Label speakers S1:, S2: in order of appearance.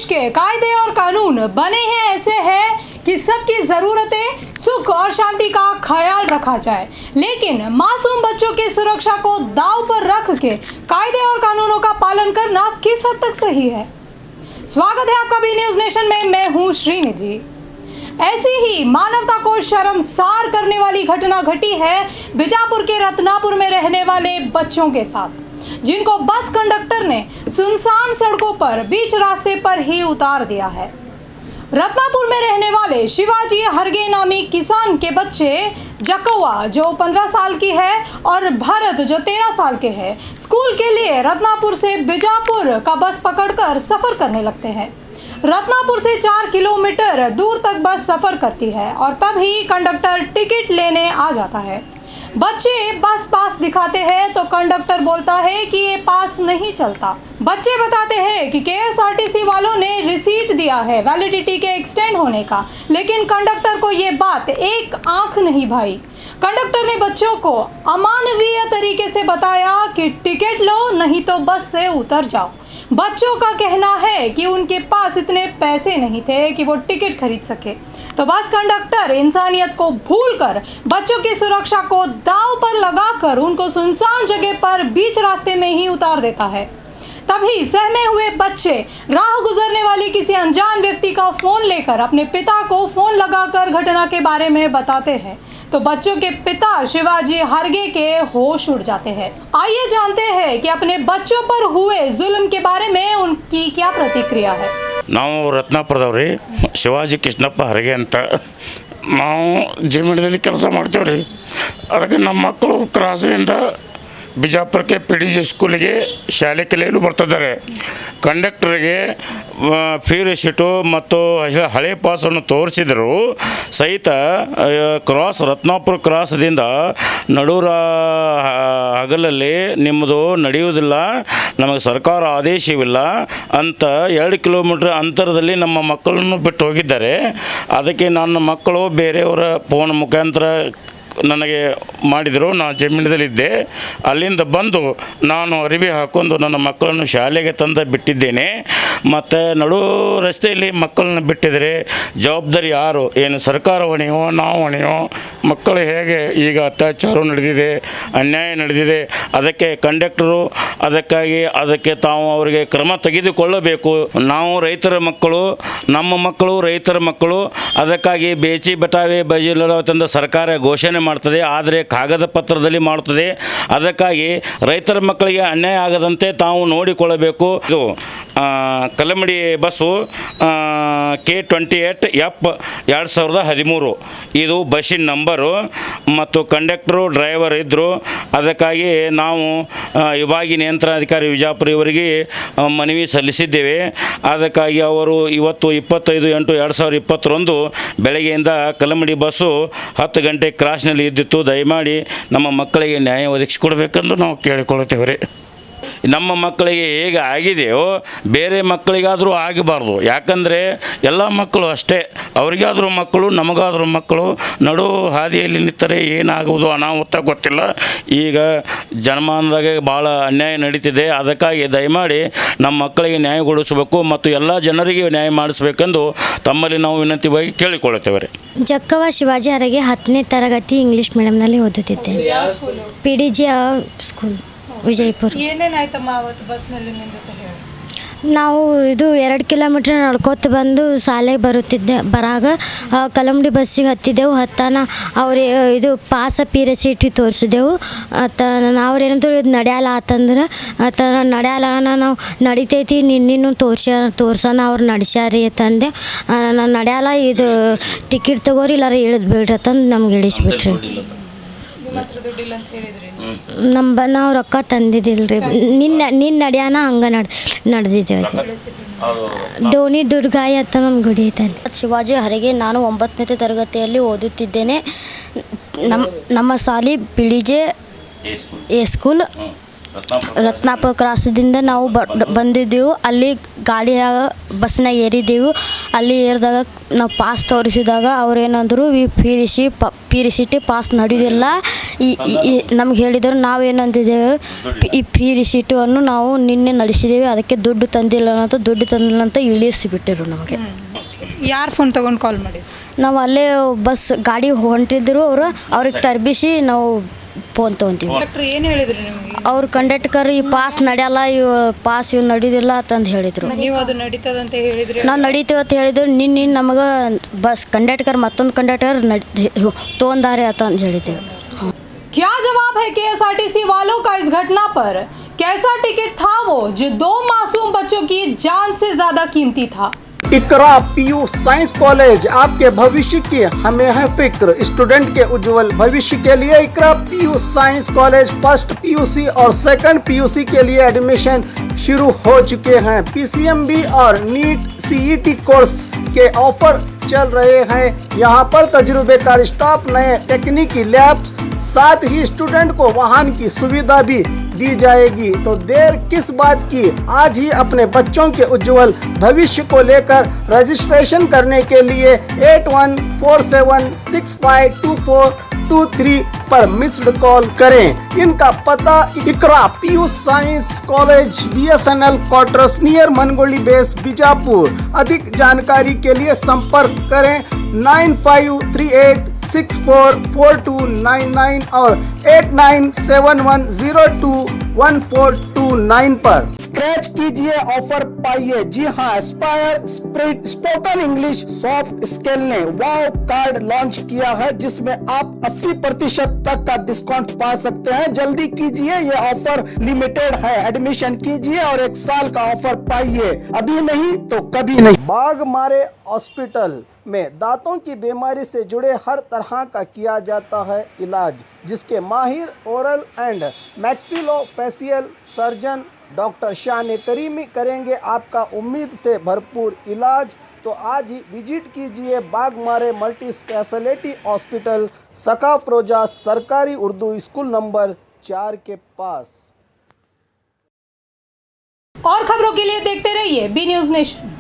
S1: देश के कायदे और कानून बने हैं ऐसे हैं कि सबकी ज़रूरतें, सुख और शांति का ख्याल रखा जाए, लेकिन मासूम बच्चों की सुरक्षा को दांव पर रख के कायदे और कानूनों का पालन करना किस हद तक सही है। स्वागत है आपका बी न्यूज़ नेशन में। मैं हूं श्रीनिधि। ऐसी ही मानवता को शर्मसार करने वाली घटना घटी है बीजापुर के रत्नापुर में रहने वाले बच्चों के साथ, जिनको बस कंडक्टर ने सुनसान सड़कों पर बीच रास्ते पर ही उतार दिया है। रत्नापुर में रहने वाले शिवाजी हरगे नामी किसान के बच्चे जकवा जो 15 साल की है और भरत जो 13 साल के हैं, स्कूल के लिए रत्नापुर से बीजापुर का बस पकड़कर सफर करने लगते हैं। रत्नापुर से 4 किलोमीटर दूर तक बस सफर करती है और तभी कंडक्टर टिकट लेने आ जाता है। बच्चे बस पास दिखाते हैं तो कंडक्टर बोलता है कि ये पास नहीं चलता। बच्चे बताते हैं कि केएसआरटीसी वालों ने रिसीट दिया है वैलिडिटी के एक्सटेंड होने का, लेकिन कंडक्टर को ये बात एक आंख नहीं भाई। कंडक्टर ने बच्चों को अमानवीय तरीके से बताया कि टिकट लो नहीं तो बस से उतर जाओ। बच्चों का कहना है कि उनके पास इतने पैसे नहीं थे कि वो टिकट खरीद सके, तो बस कंडक्टर इंसानियत को भूलकर बच्चों की सुरक्षा को दांव पर लगाकर उनको सुनसान जगह पर बीच रास्ते में ही उतार देता है। तभी सहमे हुए बच्चे राह गुजरने वाली किसी अनजान व्यक्ति का फोन लेकर अपने पिता को फोन लगाकर घटना के बारे में बताते हैं, तो बच्चों के पिता शिवाजी हरगे के होश उड़ जाते हैं। आइए जानते हैं कि अपने बच्चों पर हुए जुल्म के बारे में उनकी क्या प्रतिक्रिया है।
S2: ನಾವು ರತ್ನಾಪುರದವ್ರಿ ಶಿವಾಜಿ ಕೃಷ್ಣಪ್ಪ ಹರಗೆ ಅಂತ ನಾವು ಜಮೀನದಲ್ಲಿ ಕೆಲಸ ಮಾಡ್ತೇವೆ ರೀ. ಅದಕ್ಕೆ ನಮ್ಮ ಮಕ್ಕಳು ಕ್ರಾಸಿನಿಂದ ಬಿಜಾಪುರಕ್ಕೆ PDG ಸ್ಕೂಲಿಗೆ ಶಾಲೆ ಕಲಿಯಲು ಬರ್ತಿದ್ದಾರೆ. ಕಂಡಕ್ಟರ್ಗೆ ಫೀ ರಿಸಿಟು ಮತ್ತು ಹಳೆ ಪಾಸನ್ನು ತೋರಿಸಿದರು ಸಹಿತ ರತ್ನಾಪುರ ಕ್ರಾಸ್ದಿಂದ ನಡೂರ ಹಗಲಲ್ಲಿ ನಿಮ್ಮದು ನಡೆಯುವುದಿಲ್ಲ, ನಮಗೆ ಸರ್ಕಾರ ಆದೇಶವಿಲ್ಲ ಅಂತ 2 ಕಿಲೋಮೀಟ್ರ್ ಅಂತರದಲ್ಲಿ ನಮ್ಮ ಮಕ್ಕಳನ್ನು ಬಿಟ್ಟು ಹೋಗಿದ್ದಾರೆ. ಅದಕ್ಕೆ ನನ್ನ ಮಕ್ಕಳು ಬೇರೆಯವರ ಫೋನ್ ಮುಖಾಂತರ ನನಗೆ ಮಾಡಿದರು. ನಾನು ಜಮೀನದಲ್ಲಿದ್ದೆ. ಅಲ್ಲಿಂದ ಬಂದು ನಾನು ಅರಿವಿ ಹಾಕ್ಕೊಂಡು ನನ್ನ ಮಕ್ಕಳನ್ನು ಶಾಲೆಗೆ ತಂದು ಬಿಟ್ಟಿದ್ದೇನೆ. ಮತ್ತು ನಡು ರಸ್ತೆಯಲ್ಲಿ ಮಕ್ಕಳನ್ನ ಬಿಟ್ಟಿದರೆ ಜವಾಬ್ದಾರಿ ಯಾರು? ಏನು ಸರ್ಕಾರ ಹೊಣೆಯೋ ನಾವು ಹೊಣೆಯೋ? ಮಕ್ಕಳು ಹೇಗೆ ಈಗ ಅತ್ಯಾಚಾರ ನಡೆದಿದೆ, ಅನ್ಯಾಯ ನಡೆದಿದೆ. ಅದಕ್ಕೆ ಕಂಡಕ್ಟರು ಅದಕ್ಕೆ ತಾವು ಅವರಿಗೆ ಕ್ರಮ ತೆಗೆದುಕೊಳ್ಳಬೇಕು. ನಾವು ರೈತರ ಮಕ್ಕಳು, ನಮ್ಮ ಮಕ್ಕಳು ರೈತರ ಮಕ್ಕಳು. ಅದಕ್ಕಾಗಿ ಬೇಚಿ ಬಟಾವೆ ಬಜಿಲ ತಂದು ಸರ್ಕಾರ ಘೋಷಣೆ ಮಾಡ್ತದೆ, ಆದರೆ ಕಾಗದ ಪತ್ರದಲ್ಲಿ ಮಾಡುತ್ತದೆ. ಅದಕ್ಕಾಗಿ ರೈತರ ಮಕ್ಕಳಿಗೆ ಅನ್ಯಾಯ ಆಗದಂತೆ ತಾವು ನೋಡಿಕೊಳ್ಳಬೇಕು. ಇದು ಕಲಮಡಿ ಬಸ್ಸು K28F 2013 ಇದು ಬಸ್ಸಿನ ನಂಬರು ಮತ್ತು ಕಂಡಕ್ಟರು ಡ್ರೈವರ್ ಇದ್ದರು. ಅದಕ್ಕಾಗಿ ನಾವು ವಿಭಾಗೀಯ ನಿಯಂತ್ರಣಾಧಿಕಾರಿ ವಿಜಾಪುರ ಇವರಿಗೆ ಮನವಿ ಸಲ್ಲಿಸಿದ್ದೇವೆ. ಅದಕ್ಕಾಗಿ ಅವರು ಇವತ್ತು 25/8/2021 ಬೆಳಗ್ಗೆಯಿಂದ ಕಲಮಡಿ ಬಸ್ಸು 10 ಗಂಟೆ ಕ್ರಾಸ್ನಲ್ಲಿ ಇದ್ದಿತ್ತು. ದಯಮಾಡಿ ನಮ್ಮ ಮಕ್ಕಳಿಗೆ ನ್ಯಾಯ ಒದಗಿಸಿಕೊಡ್ಬೇಕೆಂದು ನಾವು ಕೇಳಿಕೊಳ್ಳುತ್ತೇವೆ ರೀ. ನಮ್ಮ ಮಕ್ಕಳಿಗೆ ಹೇಗೆ ಆಗಿದೆಯೋ ಬೇರೆ ಮಕ್ಕಳಿಗಾದರೂ ಆಗಬಾರ್ದು. ಯಾಕಂದರೆ ಎಲ್ಲ ಮಕ್ಕಳು ಅಷ್ಟೇ, ಅವರಿಗಾದರೂ ಮಕ್ಕಳು ನಮಗಾದರೂ ಮಕ್ಕಳು. ನಡು ಹಾದಿಯಲ್ಲಿ ನಿಂತರೆ ಏನಾಗುವುದು ಅನಾಹುತ ಗೊತ್ತಿಲ್ಲ. ಈಗ ಜನಮಾನದಾಗ ಭಾಳ ಅನ್ಯಾಯ ನಡೀತಿದೆ. ಅದಕ್ಕಾಗಿ ದಯಮಾಡಿ ನಮ್ಮ ಮಕ್ಕಳಿಗೆ ನ್ಯಾಯಗೊಳಿಸಬೇಕು ಮತ್ತು ಎಲ್ಲ ಜನರಿಗೆ ನ್ಯಾಯ ಮಾಡಿಸಬೇಕೆಂದು ತಮ್ಮಲ್ಲಿ ನಾವು ವಿನಂತಿಯಾಗಿ ಕೇಳಿಕೊಳ್ಳುತ್ತೇವೆ ರೀ.
S3: ಜಕ್ಕವ ಶಿವಾಜಿ ಹರಗೆ 10ನೇ ತರಗತಿ ಇಂಗ್ಲೀಷ್ ಮೀಡಿಯಂನಲ್ಲಿ ಓದುತ್ತಿದ್ದೆ. PDG school Vijayapura.
S1: ಏನೇನಾಯ್ತಮ್ಮ ಅವತ್ತು ಬಸ್ನಲ್ಲಿ ನಿನ್ನ ಜೊತೆ ಹೇಳಿ?
S3: ನಾವು ಇದು 2 ಕಿಲೋಮೀಟ್ರ್ ನಡ್ಕೋತ ಬಂದು ಶಾಲೆಗೆ ಬರಾಗ ಕಲಮಡಿ ಬಸ್ಸಿಗೆ ಹತ್ತಿದ್ದೆವು. ಹತ್ತಾನ ಅವ್ರು ಇದು ಪಾಸ ಪಿ ರಿಸಿಟ್ ತೋರಿಸಿದೆವು. ಅವ್ರೇನಂದ್ರು ಇದು ನಡೆಯಲ್ಲ ಆತಂದ್ರೆ ನಡೆಯಲ್ಲ, ನಾವು ನಡಿತೈತಿ ನಿನ್ನೂ ತೋರ್ಸೋಣ ಅವ್ರು ನಡೆಸ್ಯಾರಿ ಅಂತಂದೆ. ನಾನು ನಡೆಯಲ್ಲ, ಇದು ಟಿಕೆಟ್ ತೊಗೋರಿ ಇಲ್ಲಾರ ಇಳಿದು ಬಿಡ್ರಿ ಅಂತಂದು ನಮ್ಗೆ ಇಳಿಸ್ಬಿಟ್ರಿ. ನಾವು ರೊಕ್ಕ ತಂದಿದ್ದಿಲ್ಲ ರೀ. ನಿನ್ನ ನಡೆಯೋಣ ಹಂಗೆ ನಡೆದಿದ್ದೇವೆ. ಡೋನಿ ದುರ್ಗಾಯಿ ಅಂತ ನಮ್ಮ ಗುಡಿ ಐತೆ. ಶಿವಾಜಿ ಹರಗೆ ನಾನು 9ನೇ ತರಗತಿಯಲ್ಲಿ ಓದುತ್ತಿದ್ದೇನೆ. ನಮ್ಮ ಶಾಲೆ PDG ಸ್ಕೂಲ್ ರತ್ನಾಪುರ ಕ್ರಾಸದಿಂದ ನಾವು ಬಂದಿದ್ದೆವು. ಅಲ್ಲಿ ಗಾಡಿಯಾಗ ಬಸ್ನಾಗ ಏರಿದ್ದೆವು. ಅಲ್ಲಿ ಏರಿದಾಗ ನಾವು ಪಾಸ್ ತೋರಿಸಿದಾಗ ಅವ್ರೇನಂದ್ರು ಪಿ ರಿಸಿಟಿ ಪಾಸ್ ನಡೆಯೋದಿಲ್ಲ ನಮ್ಗೆ ಹೇಳಿದರು. ನಾವೇನಂತಿದ್ದೇವೆ, ಈ ಪಿ ರಿಸಿಟನ್ನು ನಾವು ನಿನ್ನೆ ನಡೆಸಿದ್ದೇವೆ, ಅದಕ್ಕೆ ದುಡ್ಡು ತಂದಿಲ್ಲ ಅಂತ ಇಳಿಸಿಬಿಟ್ಟರು ನಮಗೆ.
S1: ಯಾರು ಫೋನ್ ತೊಗೊಂಡು ಕಾಲ್ ಮಾಡಿ?
S3: ನಾವು ಅಲ್ಲೇ ಬಸ್ ಗಾಡಿ ಹೊಂಟಿದ್ರು ಅವ್ರಿಗೆ ತರ್ಬಿಸಿ ನಾವು ಫೋನ್ ತೊಗೊಂತೀವಿ.
S1: ಡಾಕ್ಟ್ರ್ ಏನು ಹೇಳಿದ್ರು ನಿಮಗೆ?
S3: ಅವ್ರು ಕಂಡಕ್ಟರ್ ಈ ಪಾಸ್ ನಡೆಯಲ್ಲ, ಇವು ನಡೆಯೋದಿಲ್ಲ ಅಂತಂದು ಹೇಳಿದರು.
S1: ನೀವು ಅದು ನಡೀತದಂತ ಹೇಳಿದ್ರಿ?
S3: ನಾವು ನಡೀತೀವಿ ಅಂತ ಹೇಳಿದ್ರು. ನಿನ್ನೆ ನಮಗೆ ಬಸ್ ಕಂಡಕ್ಟರ್ ಮತ್ತೊಂದು ಕಂಡಕ್ಟರ್ ತೊಗೊಂದಾರೆ ಅಂತಂದು ಹೇಳಿದ್ದೇವೆ.
S1: क्या जवाब है KSRTC वालों का इस घटना पर? कैसा टिकट था वो जो 2 मासूम बच्चों की जान से ज्यादा कीमती था?
S4: इकरा पीयू साइंस कॉलेज, आपके भविष्य की हमें है फिक्र। स्टूडेंट के उज्जवल भविष्य के लिए Iqra PU science college first PUC और सेकंड PUC के लिए एडमिशन शुरू हो चुके हैं। PCMB और नीट CET कोर्स के ऑफर चल रहे हैं। यहाँ पर तजुर्बेकार स्टाफ, नए तकनीकी लैब, साथ ही स्टूडेंट को वाहन की सुविधा भी दी जाएगी। तो देर किस बात की, आज ही अपने बच्चों के उज्जवल भविष्य को लेकर रजिस्ट्रेशन करने के लिए 8147652423 पर मिस्ड कॉल करें। इनका पता Iqra PU science college BSNL quarters near Mangoli base Bijapur. अधिक जानकारी के लिए संपर्क करें 9538644299 और 8971021429 पर स्क्रैच कीजिए, ऑफर पाइए। जी हाँ, Aspire spoken English soft skill ने वाव कार्ड लॉन्च किया है, जिसमें आप 80% तक का डिस्काउंट पा सकते हैं। जल्दी कीजिए, ये ऑफर लिमिटेड है। एडमिशन कीजिए और 1 साल का ऑफर पाइए, अभी नहीं तो कभी नहीं। बाघ मारे हॉस्पिटल में दांतों की बीमारी से जुड़े हर तरह का किया जाता है इलाज, जिसके माहिर oral and maxillofacial surgeon doctor शान करीमी करेंगे आपका उम्मीद से भरपूर इलाज। तो आज ही विजिट कीजिए बागमारे मल्टी स्पेशलिटी हॉस्पिटल, सकाफ रोजा सरकारी उर्दू स्कूल नंबर 4 के पास।
S1: और खबरों के लिए देखते रहिए B News Nation।